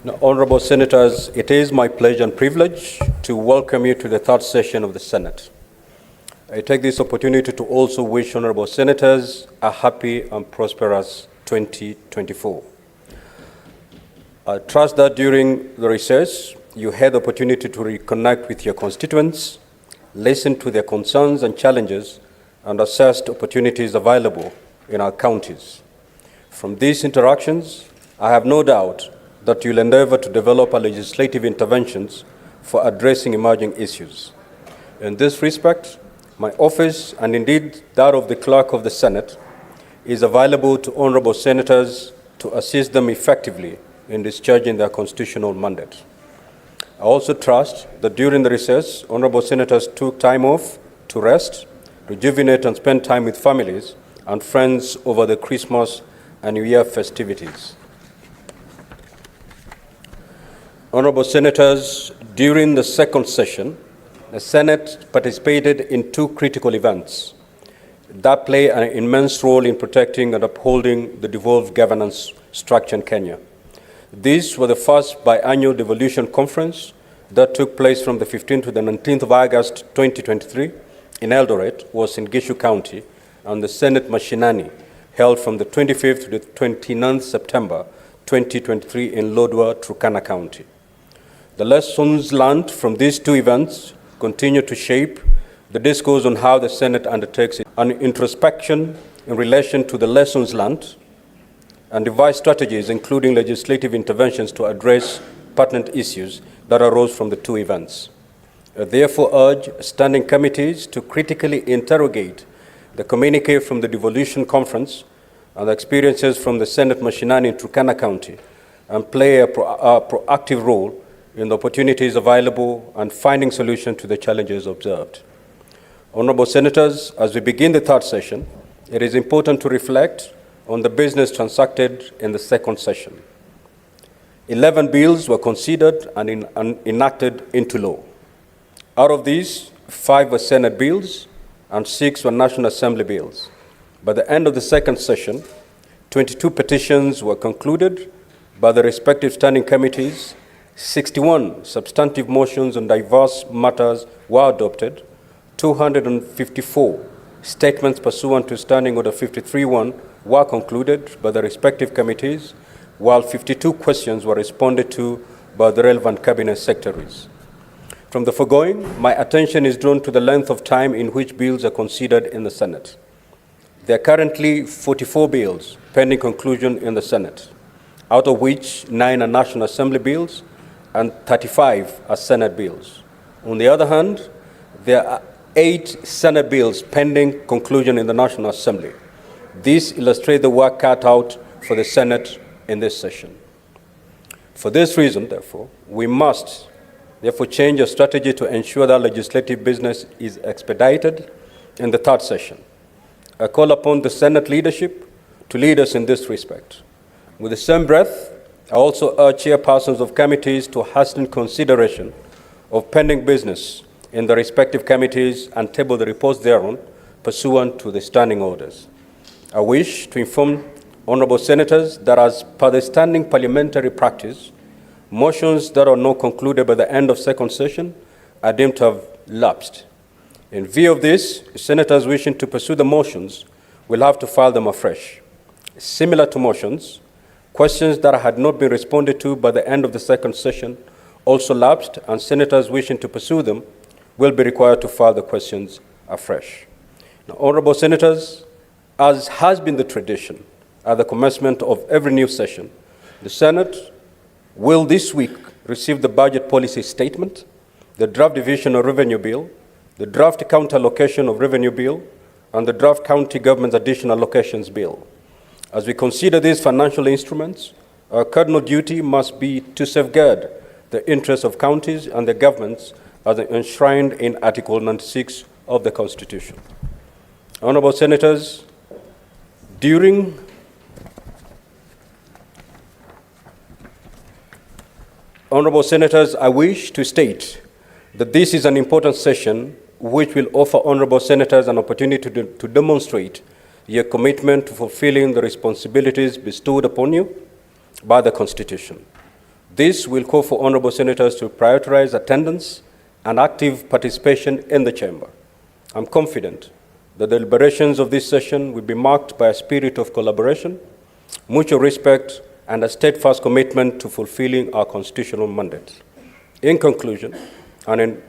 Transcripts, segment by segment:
Now, Honorable Senators, it is my pleasure and privilege to welcome you to the third session of the Senate. I take this opportunity to also wish Honorable Senators a happy and prosperous 2024. I trust that during the recess, you had the opportunity to reconnect with your constituents, listen to their concerns and challenges, and assess opportunities available in our counties. From these interactions, I have no doubt that you'll endeavor to develop legislative interventions for addressing emerging issues. In this respect, my office, and indeed that of the Clerk of the Senate, is available to Honorable Senators to assist them effectively in discharging their constitutional mandate. I also trust that during the recess, Honorable Senators took time off to rest, rejuvenate, and spend time with families and friends over the Christmas and New Year festivities. Honorable Senators, during the second session, the Senate participated in two critical events that play an immense role in protecting and upholding the devolved governance structure in Kenya. These were the first biannual devolution conference that took place from the 15th to the 19th of August 2023 in Eldoret, was in Gishu County, and the Senate Mashinani, held from the 25th to the 29th September 2023 in Lodwar, Turkana County. The lessons learned from these two events continue to shape the discourse on how the Senate undertakes an introspection in relation to the lessons learned and devise strategies, including legislative interventions, to address pertinent issues that arose from the two events. I therefore urge standing committees to critically interrogate the communique from the devolution conference and the experiences from the Senate Mashinani in Turkana County and play a proactive role in the opportunities available and finding solutions to the challenges observed. Honorable Senators, as we begin the third session, it is important to reflect on the business transacted in the second session. 11 bills were considered and enacted into law. Out of these, 5 were Senate bills and 6 were National Assembly bills. By the end of the second session, 22 petitions were concluded by the respective standing committees. 61 substantive motions on diverse matters were adopted, 254 statements pursuant to Standing Order 53-1 were concluded by the respective committees, while 52 questions were responded to by the relevant cabinet secretaries. From the foregoing, my attention is drawn to the length of time in which bills are considered in the Senate. There are currently 44 bills pending conclusion in the Senate, out of which 9 are National Assembly bills and 35 are Senate bills. On the other hand, there are 8 Senate bills pending conclusion in the National Assembly. These illustrate the work cut out for the Senate in this session. For this reason, therefore, we must change our strategy to ensure that legislative business is expedited in the third session. I call upon the Senate leadership to lead us in this respect. With the same breath, I also urge chairpersons of committees to hasten consideration of pending business in the respective committees and table the reports thereon pursuant to the standing orders. I wish to inform Honorable Senators that as per the standing parliamentary practice, motions that are not concluded by the end of second session are deemed to have lapsed. In view of this, Senators wishing to pursue the motions will have to file them afresh. Similar to motions, questions that had not been responded to by the end of the second session also lapsed, and Senators wishing to pursue them will be required to file the questions afresh. Now, Honorable Senators, as has been the tradition at the commencement of every new session, the Senate will this week receive the budget policy statement, the draft division of revenue bill, the draft county allocation of revenue bill, and the draft county government's additional allocations bill. As we consider these financial instruments, our cardinal duty must be to safeguard the interests of counties and their governments as enshrined in Article 96 of the Constitution. Honorable Senators, I wish to state that this is an important session which will offer Honorable Senators an opportunity to demonstrate your commitment to fulfilling the responsibilities bestowed upon you by the Constitution. This will call for honorable senators to prioritize attendance and active participation in the chamber. I'm confident that the deliberations of this session will be marked by a spirit of collaboration, mutual respect, and a steadfast commitment to fulfilling our constitutional mandate. In conclusion, and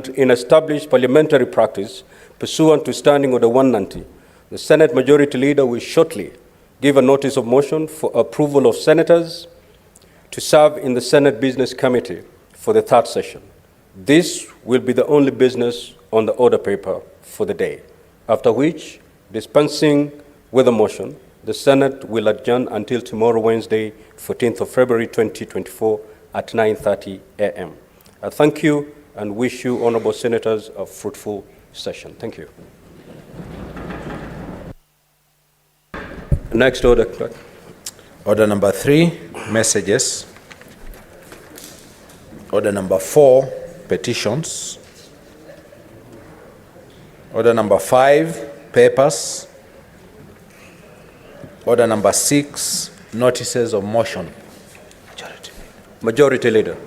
in established parliamentary practice, pursuant to Standing Order 190, the Senate Majority Leader will shortly give a notice of motion for approval of senators to serve in the Senate Business Committee for the third session. This will be the only business on the order paper for the day, after which, dispensing with the motion, the Senate will adjourn until tomorrow, Wednesday, 14th of February 2024 at 9:30 a.m. I thank you and wish you, honorable senators, a fruitful session. Thank you. Next order, clerk. Order number 3, messages. Order number 4, petitions. Order number 5, papers. Order number 6, notices of motion. Majority Leader.